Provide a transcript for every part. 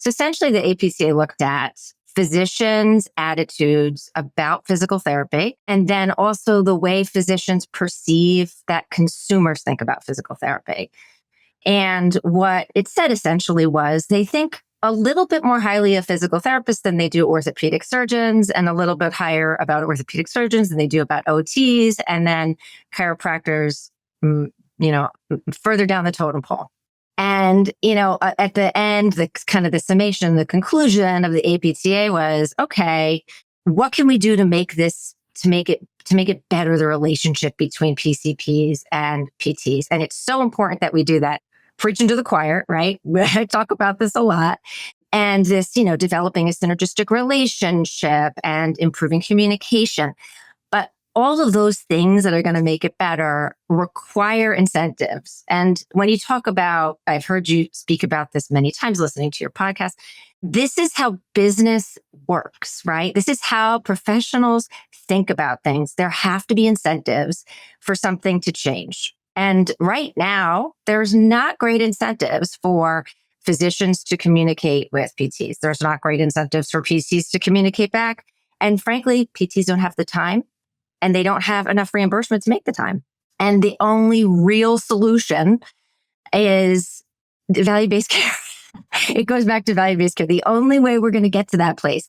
So essentially, the APCA looked at physicians' attitudes about physical therapy, and then also the way physicians perceive that consumers think about physical therapy. And what it said essentially was they think a little bit more highly of physical therapists than they do orthopedic surgeons, and a little bit higher about orthopedic surgeons than they do about OTs, and then chiropractors, further down the totem pole. And, at the end, the kind of the summation, the conclusion of the APTA was, okay, what can we do to make it better, the relationship between PCPs and PTs? And it's so important that we do that. Preaching to the choir, right? I talk about this a lot. And this, developing a synergistic relationship and improving communication. But all of those things that are going to make it better require incentives. And when you talk about, I've heard you speak about this many times listening to your podcast, this is how business works, right? This is how professionals think about things. There have to be incentives for something to change. And right now, there's not great incentives for physicians to communicate with PTs. There's not great incentives for PTs to communicate back. And frankly, PTs don't have the time, and they don't have enough reimbursement to make the time. And the only real solution is value-based care. It goes back to value-based care. The only way we're going to get to that place.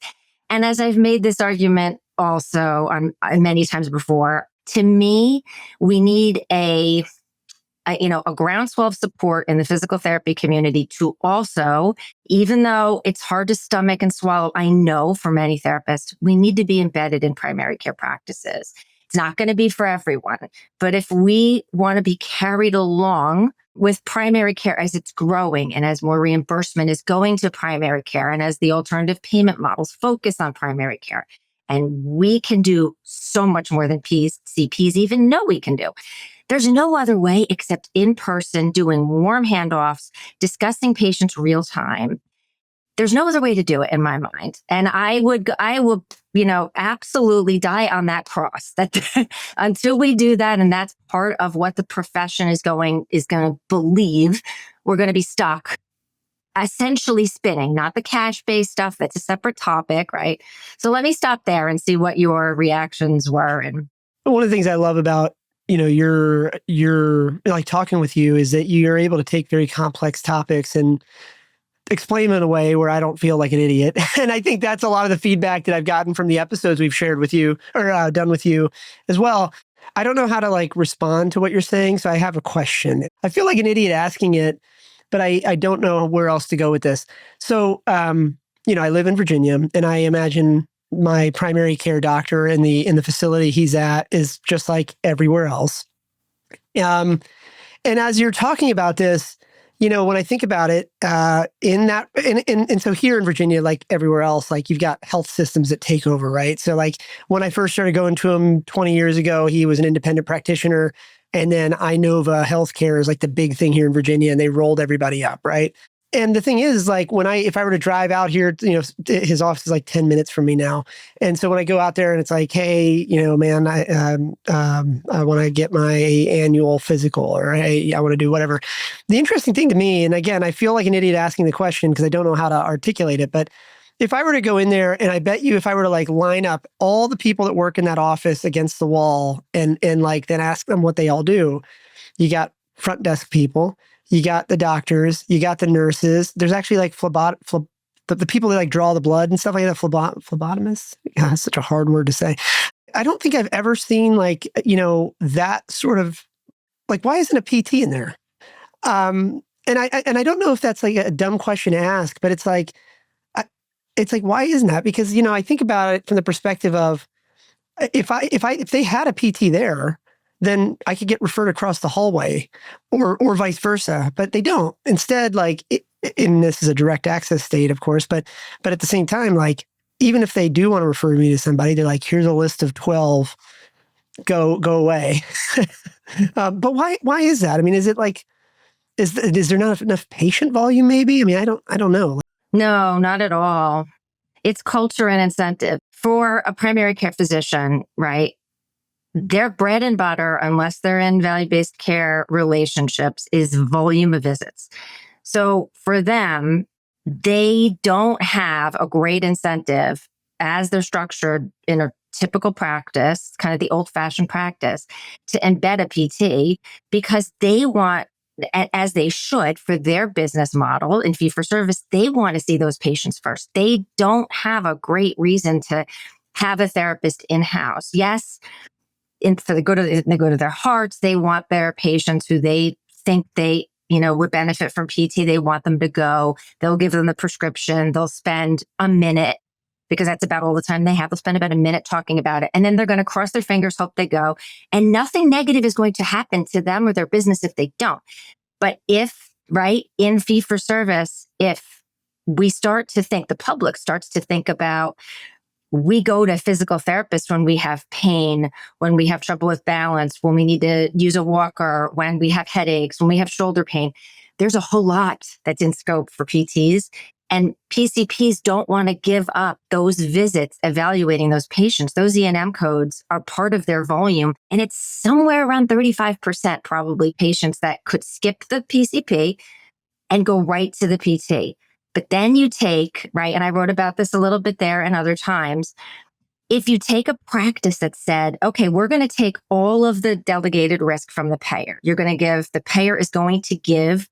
And as I've made this argument also many times before, to me, we need a groundswell of support in the physical therapy community to also, even though it's hard to stomach and swallow, I know for many therapists, we need to be embedded in primary care practices. It's not going to be for everyone, but if we want to be carried along with primary care as it's growing and as more reimbursement is going to primary care and as the alternative payment models focus on primary care, and we can do so much more than CPs even know we can do. There's no other way except in person, doing warm handoffs, discussing patients real time. There's no other way to do it in my mind. And I will, absolutely die on that cross that until we do that. And that's part of what the profession is going to believe. We're going to be stuck essentially spinning, not the cash-based stuff. That's a separate topic, right? So let me stop there and see what your reactions were. And one of the things I love about your like talking with you is that you're able to take very complex topics and explain them in a way where I don't feel like an idiot. And I think that's a lot of the feedback that I've gotten from the episodes we've shared with you or done with you as well. I don't know how to respond to what you're saying. So I have a question. I feel like an idiot asking it, but I don't know where else to go with this. So, I live in Virginia, and I imagine my primary care doctor in the facility he's at is just like everywhere else. And as you're talking about this, when I think about it, and so here in Virginia, like everywhere else, like you've got health systems that take over, right? So like when I first started going to him 20 years ago, he was an independent practitioner. And then Inova Healthcare is like the big thing here in Virginia, and they rolled everybody up, right? And the thing is, like if I were to drive out here, his office is like 10 minutes from me now. And so when I go out there and it's like, hey, man, I want to get my annual physical, or hey, I want to do whatever. The interesting thing to me, and again, I feel like an idiot asking the question because I don't know how to articulate it, but if I were to go in there, and I bet you if I were to line up all the people that work in that office against the wall and then ask them what they all do, you got front desk people, you got the doctors, you got the nurses. There's actually the people that draw the blood and stuff like that, phlebotomists. Yeah, that's such a hard word to say. I don't think I've ever seen that sort of why isn't a PT in there? And I don't know if that's a dumb question to ask, but it's why isn't that? Because I think about it from the perspective of if they had a PT there, then I could get referred across the hallway or vice versa, but they don't. Instead, and this is a direct access state, of course, but at the same time, even if they do want to refer me to somebody, they're like, here's a list of 12, go away. But why is that? I mean, is it is there not enough patient volume maybe? I mean, I don't know. No, not at all. It's culture and incentive. For a primary care physician, right? Their bread and butter, unless they're in value-based care relationships, is volume of visits. So for them, they don't have a great incentive as they're structured in a typical practice, kind of the old fashioned practice, to embed a PT because they want, as they should for their business model in fee for service, they want to see those patients first. They don't have a great reason to have a therapist in house. Yes, for the good of the good of their hearts, they want their patients who they think they would benefit from PT. They want them to go. They'll give them the prescription. They'll spend a minute because that's about all the time they have. They'll spend about a minute talking about it. And then they're going to cross their fingers, hope they go. And nothing negative is going to happen to them or their business if they don't. But if, right, in fee for service, if we start to think, the public starts to think about, we go to physical therapists when we have pain, when we have trouble with balance, when we need to use a walker, when we have headaches, when we have shoulder pain. There's a whole lot that's in scope for PTs. And PCPs don't want to give up those visits evaluating those patients. Those E&M codes are part of their volume. And it's somewhere around 35% probably patients that could skip the PCP and go right to the PT. But then you take, right, and I wrote about this a little bit there and other times, if you take a practice that said, okay, we're going to take all of the delegated risk from the payer. The payer is going to give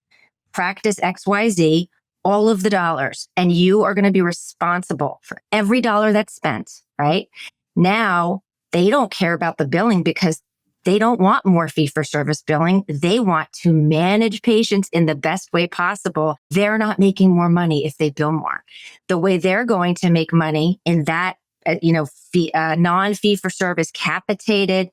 practice XYZ all of the dollars, and you are going to be responsible for every dollar that's spent, right? Now, they don't care about the billing because they don't want more fee-for-service billing. They want to manage patients in the best way possible. They're not making more money if they bill more. The way they're going to make money in that, non-fee-for-service capitated,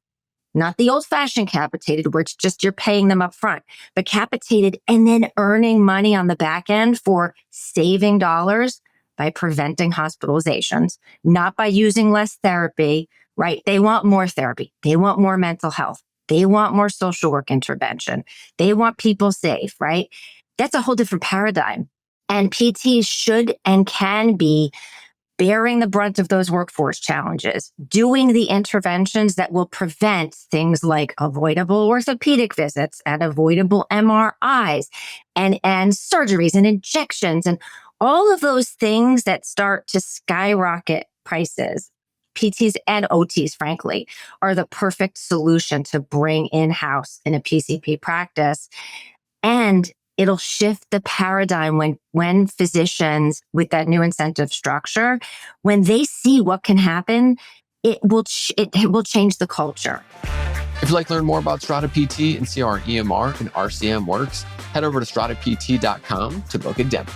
not the old-fashioned capitated, where it's just you're paying them up front, but capitated and then earning money on the back end for saving dollars by preventing hospitalizations, not by using less therapy, right? They want more therapy. They want more mental health. They want more social work intervention. They want people safe, right? That's a whole different paradigm. And PTs should and can be bearing the brunt of those workforce challenges, doing the interventions that will prevent things like avoidable orthopedic visits and avoidable MRIs and surgeries and injections and all of those things that start to skyrocket prices. PTs and OTs, frankly, are the perfect solution to bring in-house in a PCP practice. And it'll shift the paradigm when physicians with that new incentive structure, when they see what can happen, it will change the culture. If you'd like to learn more about Strata PT and see how our EMR and RCM works, head over to stratapt.com to book a demo.